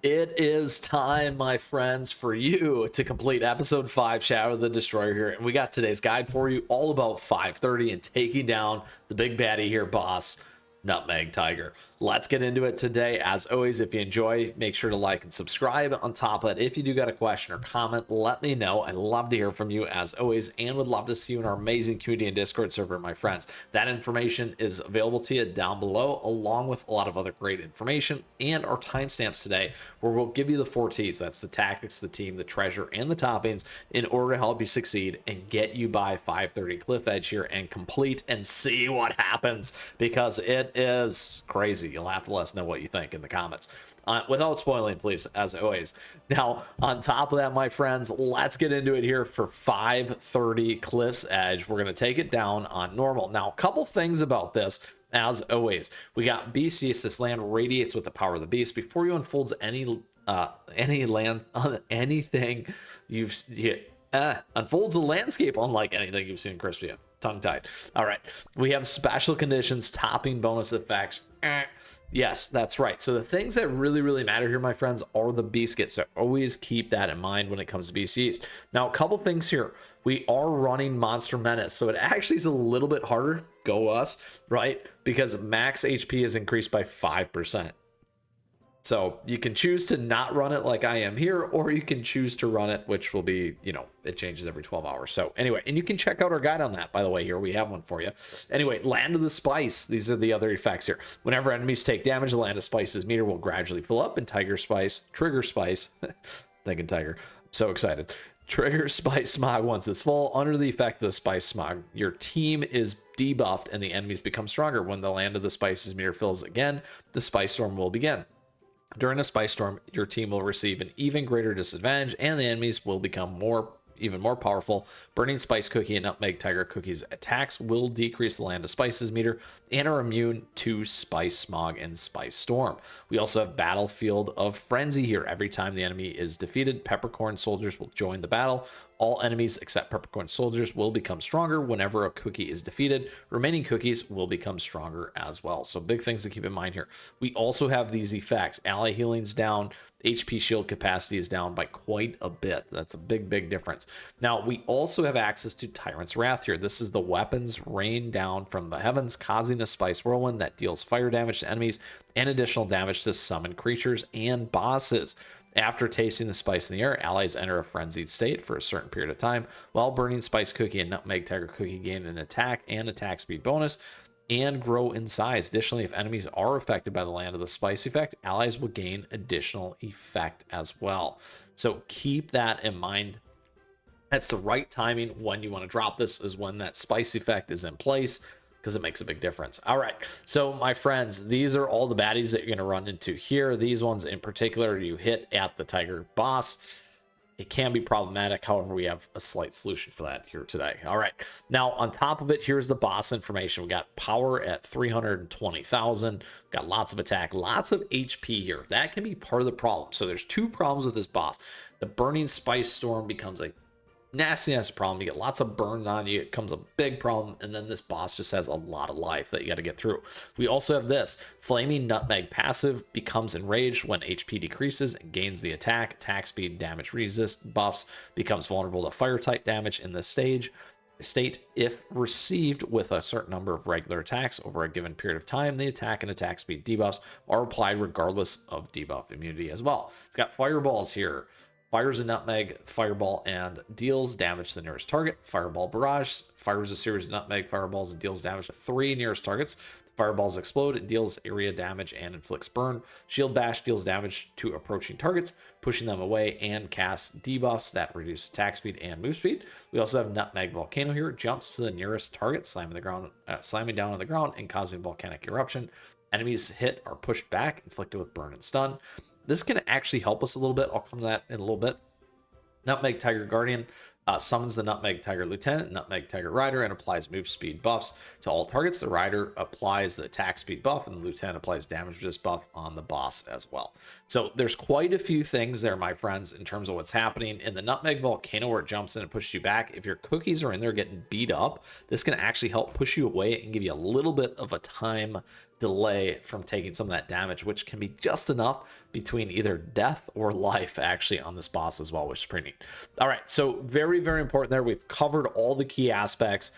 It is time, my friends, for you to complete episode 5, Shadow of the Destroyer here. And we got today's guide for you all about 5:30 and taking down the big baddie here, boss, Nutmeg Tiger. Let's get into it today. As always, if you enjoy, make sure to like and subscribe. On top of it, if you do got a question or comment, let me know. I'd love to hear from you as always, and would love to see you in our amazing community and Discord server, my friends. That information is available to you down below, along with a lot of other great information and our timestamps today, where we'll give you the 4 T's. That's the tactics, the team, the treasure, and the toppings in order to help you succeed and get you by 5:30 cliff edge here and complete and see what happens, because it is crazy. You'll have to let us know what you think in the comments. Without spoiling, please, as always. Now, on top of that, my friends, let's get into it here for 5:30 Cliff's Edge. We're going to take it down on normal. Now, a couple things about this. As always, we got Beast Yeast. This land radiates with the power of the beast. Before you unfolds any land on anything unfolds a landscape unlike anything you've seen in Crispia. Tongue-tied. All right, we have special conditions, topping bonus effects. Yes, that's right. So the things that really matter here, my friends, are the beast kits. So always keep that in mind when it comes to Beast Yeast. Now, a couple things here. We are running Monster Menace, so it actually is a little bit harder. Go us, right? Because max HP is increased by 5%. So you can choose to not run it like I am here, or you can choose to run it, which will be, you know, it changes every 12 hours. So anyway, and you can check out our guide on that, by the way. Here we have one for you. Anyway, Land of the Spice. These are the other effects here. Whenever enemies take damage, the Land of Spice's meter will gradually fill up, and Trigger Spice, thinking Tiger, I'm so excited. Trigger Spice Smog once it's full. Under the effect of the Spice Smog, your team is debuffed and the enemies become stronger. When the Land of the Spice's meter fills again, the Spice Storm will begin. During a Spice Storm, your team will receive an even greater disadvantage, and the enemies will become even more powerful. Burning Spice Cookie and Nutmeg Tiger Cookie's attacks will decrease the Land of Spices meter and are immune to Spice Smog and Spice Storm. We also have Battlefield of Frenzy here. Every time the enemy is defeated, Peppercorn soldiers will join the battle. All enemies except Peppercorn soldiers will become stronger whenever a cookie is defeated. Remaining cookies will become stronger as well. So big things to keep in mind here. We also have these effects. Ally healing's down. HP shield capacity is down by quite a bit. That's a big difference. Now, we also have access to Tyrant's Wrath here. This is the weapons rain down from the heavens, causing a spice whirlwind that deals fire damage to enemies and additional damage to summoned creatures and bosses. After tasting the spice in the air, allies enter a frenzied state for a certain period of time, while Burning Spice Cookie and Nutmeg Tiger Cookie gain an attack and attack speed bonus and grow in size. Additionally, if enemies are affected by the Land of the Spice effect, allies will gain additional effect as well. So keep that in mind. That's the right timing when you want to drop this, is when that spice effect is in place, because it makes a big difference. All right, so my friends, these are all the baddies that you're going to run into here. These ones in particular, you hit at the Tiger boss. It can be problematic. However, we have a slight solution for that here today. All right, now on top of it, here's the boss information. We got power at 320,000. Got lots of attack, lots of HP here. That can be part of the problem. So there's 2 problems with this boss. The Burning Spice Storm becomes a nasty problem. You get lots of burns on you. It becomes a big problem, and then this boss just has a lot of life that you got to get through. We also have this Flaming Nutmeg passive becomes enraged when HP decreases and gains the attack speed, damage resist buffs, becomes vulnerable to fire type damage in this state if received with a certain number of regular attacks over a given period of time. The attack and attack speed debuffs are applied regardless of debuff immunity as well. It's got fireballs here. Fires a nutmeg fireball and deals damage to the nearest target. Fireball barrage fires a series of nutmeg fireballs and deals damage to 3 nearest targets. The fireballs explode. It deals area damage and inflicts burn. Shield bash deals damage to approaching targets, pushing them away, and casts debuffs that reduce attack speed and move speed. We also have Nutmeg Volcano here. Jumps to the nearest target, slamming down on the ground and causing volcanic eruption. Enemies hit are pushed back, inflicted with burn and stun. This can actually help us a little bit. I'll come to that in a little bit. Nutmeg Tiger Guardian summons the Nutmeg Tiger Lieutenant, Nutmeg Tiger Rider, and applies move speed buffs to all targets. The Rider applies the attack speed buff, and the Lieutenant applies damage resist buff on the boss as well. So there's quite a few things there, my friends, in terms of what's happening in the Nutmeg Volcano where it jumps in and pushes you back. If your cookies are in there getting beat up, this can actually help push you away and give you a little bit of a time delay from taking some of that damage, which can be just enough between either death or life actually on this boss as well, which is pretty neat. All right, so very, very important there. We've covered all the key aspects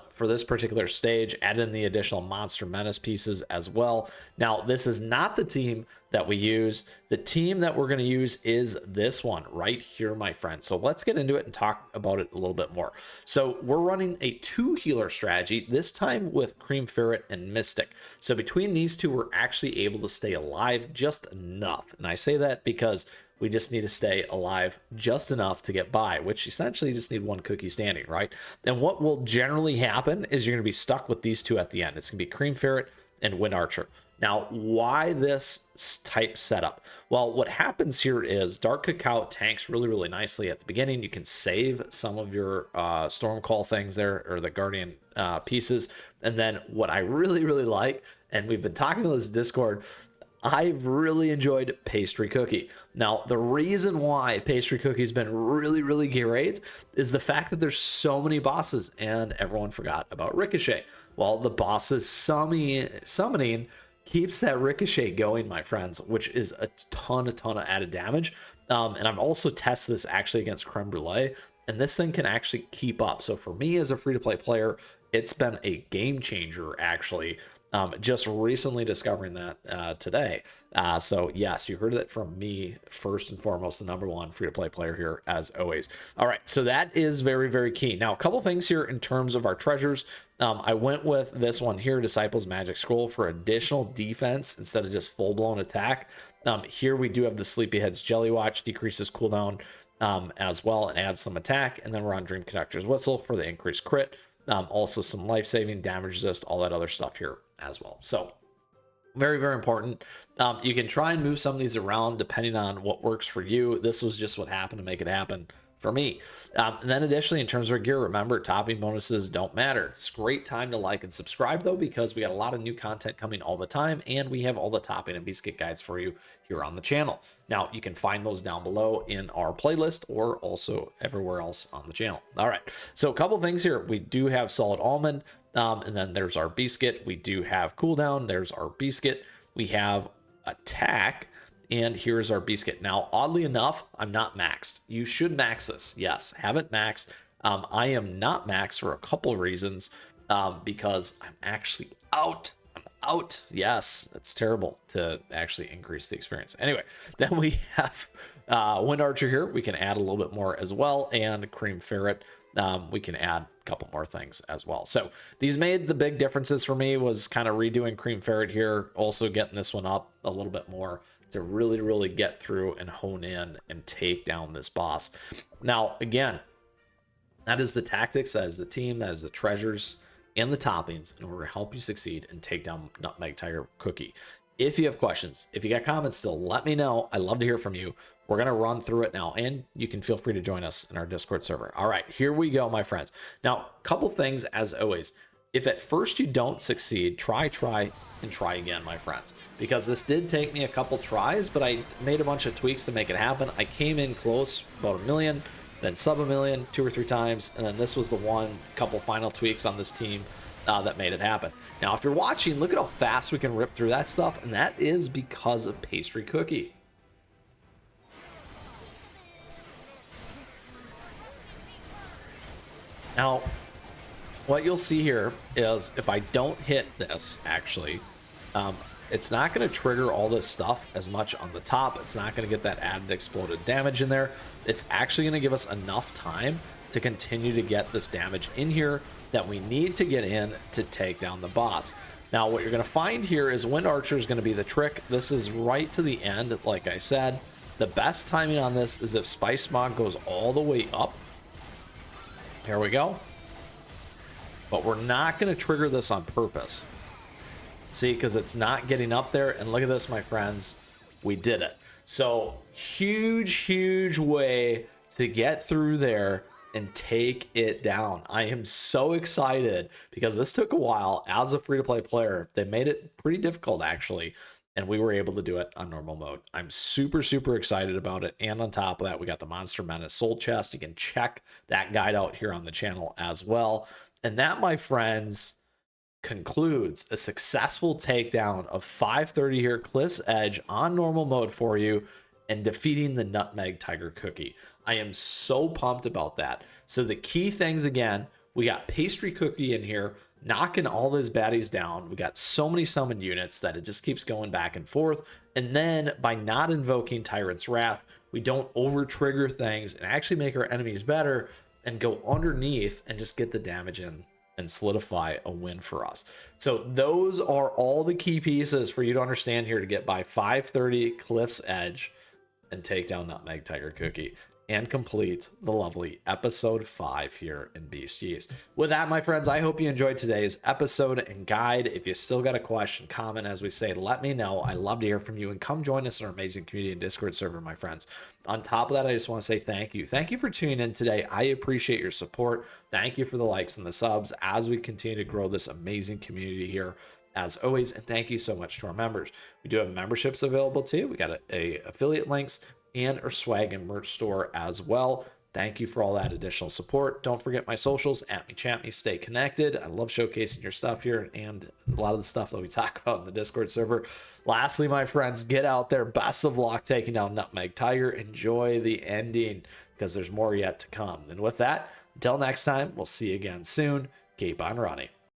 for this particular stage, add in the additional Monster Menace pieces as well. Now, this is not the team that we use. The team that we're going to use is this one right here, my friend. So let's get into it and talk about it a little bit more. So we're running a 2 healer strategy, this time with Cream Ferret and Mystic. So between these two, we're actually able to stay alive just enough. And I say that because we just need to stay alive just enough to get by, which essentially just need 1 cookie standing, right? And what will generally happen is you're going to be stuck with these two at the end. It's going to be Cream Ferret and Wind Archer. Now, why this type setup? Well, what happens here is Dark Cacao tanks really, really nicely at the beginning. You can save some of your Storm Call things there, or the Guardian pieces. And then what I really, really like, and we've been talking to this Discord, I've really enjoyed Pastry Cookie. Now, the reason why Pastry Cookie's been really, really great is the fact that there's so many bosses, and everyone forgot about Ricochet. Well, the bosses summoning keeps that Ricochet going, my friends, which is a ton of added damage. And I've also tested this actually against Creme Brulee, and this thing can actually keep up. So for me as a free-to-play player, it's been a game changer, actually. Just recently discovering that today. So yes, you heard it from me first and foremost, the #1 free-to-play player here as always. All right, so that is very, very key. Now, a couple things here in terms of our treasures. I went with this one here, Disciples Magic Scroll, for additional defense instead of just full-blown attack. Here we do have the Sleepyhead's Jelly Watch, decreases cooldown as well and adds some attack. And then we're on Dream Conductor's Whistle for the increased crit. Also some life-saving, damage resist, all that other stuff here as well. So very, very important. You can try and move some of these around depending on what works for you. This was just what happened to make it happen for me. And then additionally, in terms of our gear, remember, topping bonuses don't matter. It's a great time to like and subscribe though, because we got a lot of new content coming all the time, and we have all the topping and beast kit guides for you here on the channel. Now, you can find those down below in our playlist or also everywhere else on the channel. All right, so a couple things here. We do have Solid Almond, and then there's our beast kit. We do have cooldown. There's our beast kit. We have attack. And here's our beast kit. Now, oddly enough, I'm not maxed. You should max this. Yes, haven't maxed. I am not maxed for a couple of reasons. Because I'm actually out. I'm out. Yes, that's terrible to actually increase the experience. Anyway, then we have Wind Archer here. We can add a little bit more as well. And Cream Ferret. We can add a couple more things as well. So these made the big differences for me, was kind of redoing Cream Ferret here. Also getting this one up a little bit more to really, really get through and hone in and take down this boss. Now, again, that is the tactics, that is the team, that is the treasures and the toppings in order to help you succeed and take down Nutmeg Tiger Cookie. If you have questions, if you got comments still, let me know. I love to hear from you. We're going to run through it now, and you can feel free to join us in our Discord server. All right, here we go, my friends. Now, a couple things as always. If at first you don't succeed, try, and try again, my friends. Because this did take me a couple tries, but I made a bunch of tweaks to make it happen. I came in close, about 1 million, then sub 1 million, 2 or 3 times, and then this was the couple final tweaks on this team that made it happen. Now, if you're watching, look at how fast we can rip through that stuff, and that is because of Pastry Cookie. Now, what you'll see here is if I don't hit this, actually, it's not going to trigger all this stuff as much on the top. It's not going to get that added exploded damage in there. It's actually going to give us enough time to continue to get this damage in here that we need to get in to take down the boss. Now, what you're going to find here is Wind Archer is going to be the trick. This is right to the end, like I said. The best timing on this is if Spice Smog goes all the way up. Here we go. But we're not going to trigger this on purpose. See, because it's not getting up there. And look at this, my friends. We did it. So huge way to get through there and take it down. I am so excited because this took a while as a free-to-play player. They made it pretty difficult, actually. and we were able to do it on normal mode. I'm super, super excited about it. And on top of that, we got the Monster Menace Soul Chest. You can check that guide out here on the channel as well. And that, my friends, concludes a successful takedown of 530 here, Cliff's Edge on normal mode for you, and defeating the Nutmeg Tiger Cookie. I am so pumped about that. So the key things, again, we got Pastry Cookie in here, knocking all those baddies down. We got so many summoned units that it just keeps going back and forth. And then by not invoking Tyrant's Wrath, we don't over trigger things and actually make our enemies better and go underneath and just get the damage in and solidify a win for us. So those are all the key pieces for you to understand here to get by 530 Cliff's Edge and take down Nutmeg Tiger Cookie and complete the lovely episode 5 here in Beast Yeast. With that, my friends, I hope you enjoyed today's episode and guide. If you still got a question, comment, as we say, let me know. I love to hear from you, and come join us in our amazing community and Discord server, my friends. On top of that, I just want to say thank you. Thank you for tuning in today. I appreciate your support. Thank you for the likes and the subs as we continue to grow this amazing community here, as always. And thank you so much to our members. We do have memberships available too. We got a affiliate links and our swag and merch store as well. Thank you for all that additional support. Don't forget my socials, @me, stay connected. I love showcasing your stuff here and a lot of the stuff that we talk about in the Discord server. Lastly, my friends, get out there. Best of luck taking down Nutmeg Tiger. Enjoy the ending, because there's more yet to come. And with that, until next time, we'll see you again soon. Keep on running.